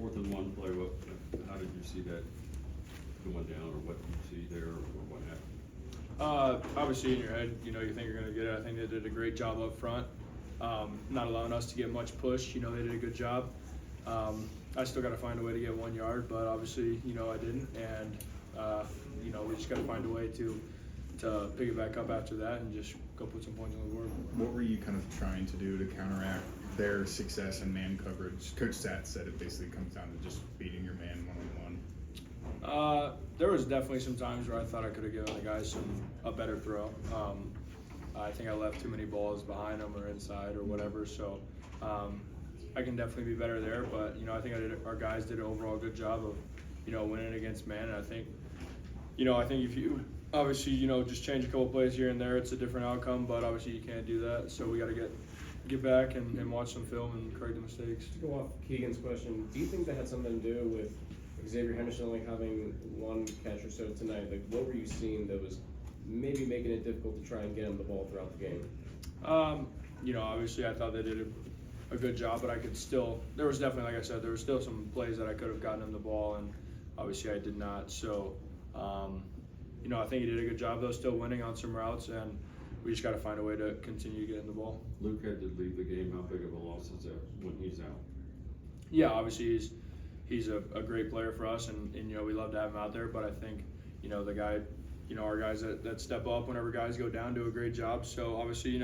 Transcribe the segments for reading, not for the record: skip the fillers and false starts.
4th and 1 play, how did you see that going down, or what did you see there, or what happened? Obviously in your head, you think you're going to get it. I think they did a great job up front, not allowing us to get much push. They did a good job. I still got to find a way to get 1 yard, but obviously, I didn't. And, we just got to find a way to pick it back up after that and just go put some points on the board. What were you kind of trying to do to counteract their success in man coverage? Coach Sat said it basically comes down to just beating your man one-on-one. There was definitely some times where I thought I could have given the guys a better throw. I think I left too many balls behind them or inside or whatever, so I can definitely be better there. But I think our guys did an overall good job of winning against man. And I think if you obviously just change a couple plays here and there, it's a different outcome. But obviously you can't do that, so we got to get back and watch some film and correct the mistakes. To go off Keegan's question, do you think that had something to do with Xavier Henderson only having one catch or so tonight? Like, what were you seeing that was maybe making it difficult to try and get him the ball throughout the game? Obviously I thought they did a good job, but there was definitely, like I said, there was still some plays that I could have gotten him the ball, and obviously I did not. So, I think he did a good job though, still winning on some routes, and we just got to find a way to continue getting the ball. Luke had to leave the game. How big of a loss is that when he's out? Yeah, obviously he's a great player for us, and we love to have him out there. But I think the guy, our guys that step up whenever guys go down do a great job. So obviously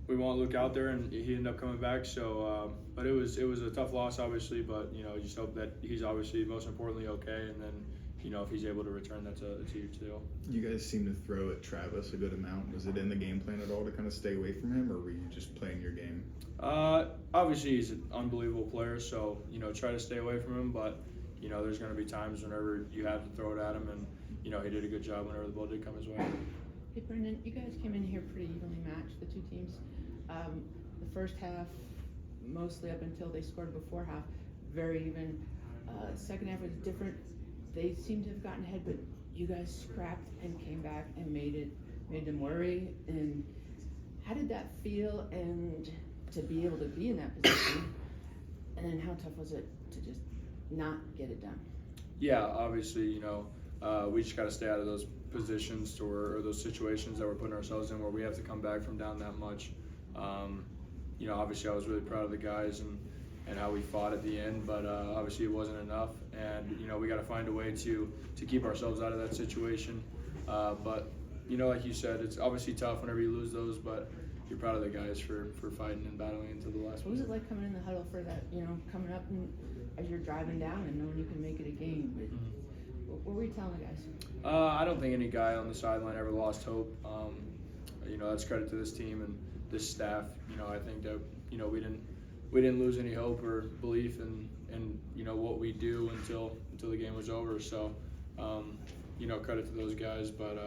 we want Luke out there, and he ended up coming back. So but it was a tough loss obviously, but just hope that he's obviously most importantly okay, and then if he's able to return, that's a huge deal. You guys seem to throw at Travis a good amount. Was it in the game plan at all to kind of stay away from him, or were you just playing your game? Obviously he's an unbelievable player, so try to stay away from him. But there's going to be times whenever you have to throw it at him, and he did a good job whenever the ball did come his way. Hey Brendan, you guys came in here pretty evenly matched, the two teams. The first half, mostly up until they scored before half, very even. Second half was different. They seemed to have gotten ahead, but you guys scrapped and came back and made them worry. And how did that feel, and to be able to be in that position? And then how tough was it to just not get it done? Yeah, obviously, we just got to stay out of those positions or those situations that we're putting ourselves in where we have to come back from down that much. Obviously I was really proud of the guys and how we fought at the end, but obviously it wasn't enough, and we got to find a way to keep ourselves out of that situation. But like you said, it's obviously tough whenever you lose those, but you're proud of the guys for fighting and battling into the last one. What was it like coming in the huddle for that, coming up and as you're driving down and knowing you can make it a game? What were you telling the guys? I don't think any guy on the sideline ever lost hope. That's credit to this team and this staff. I think that we didn't lose any hope or belief in what we do until the game was over. So credit to those guys, but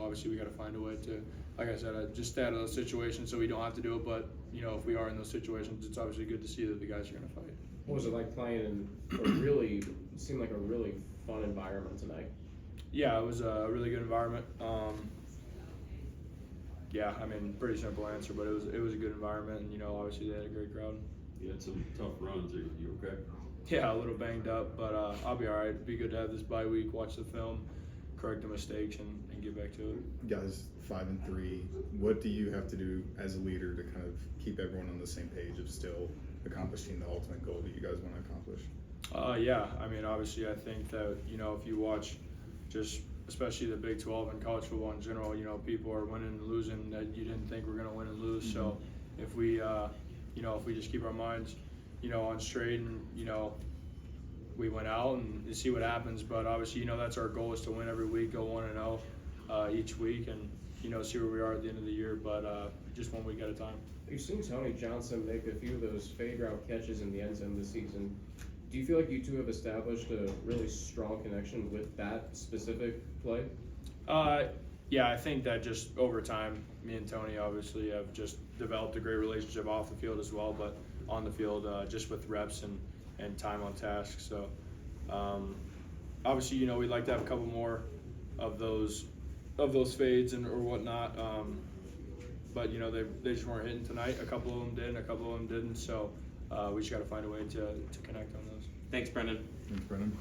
obviously we got to find a way to, like I said, just stay out of those situations so we don't have to do it. But if we are in those situations, it's obviously good to see that the guys are going to fight. What was it like playing in seemed like a really fun environment tonight? Yeah, it was a really good environment. Pretty simple answer, but it was a good environment, and obviously they had a great crowd. You had some tough runs. Are you okay? Yeah, a little banged up, but I'll be all right. It'd be good to have this bye week, watch the film, correct the mistakes, and get back to it. Guys, 5-3. What do you have to do as a leader to kind of keep everyone on the same page of still accomplishing the ultimate goal that you guys want to accomplish? Obviously I think that, if you watch just especially the Big 12 and college football in general, people are winning and losing that you didn't think were going to win and lose. Mm-hmm. So if we, if we just keep our minds, on straight and, we went out and see what happens. But obviously, that's our goal is to win every week, go 1-0 each week, and, see where we are at the end of the year. But just 1 week at a time. You've seen Tony Johnson make a few of those fade route catches in the end zone this season. Do you feel like you two have established a really strong connection with that specific play? Yeah, I think that just over time, me and Tony obviously have just developed a great relationship off the field as well, but on the field, just with reps and time on task. So obviously, we'd like to have a couple more of those fades or whatnot. But they just weren't hitting tonight. A couple of them did, and a couple of them didn't. So we just got to find a way to connect on those. Thanks, Brendan. Thanks, Brendan.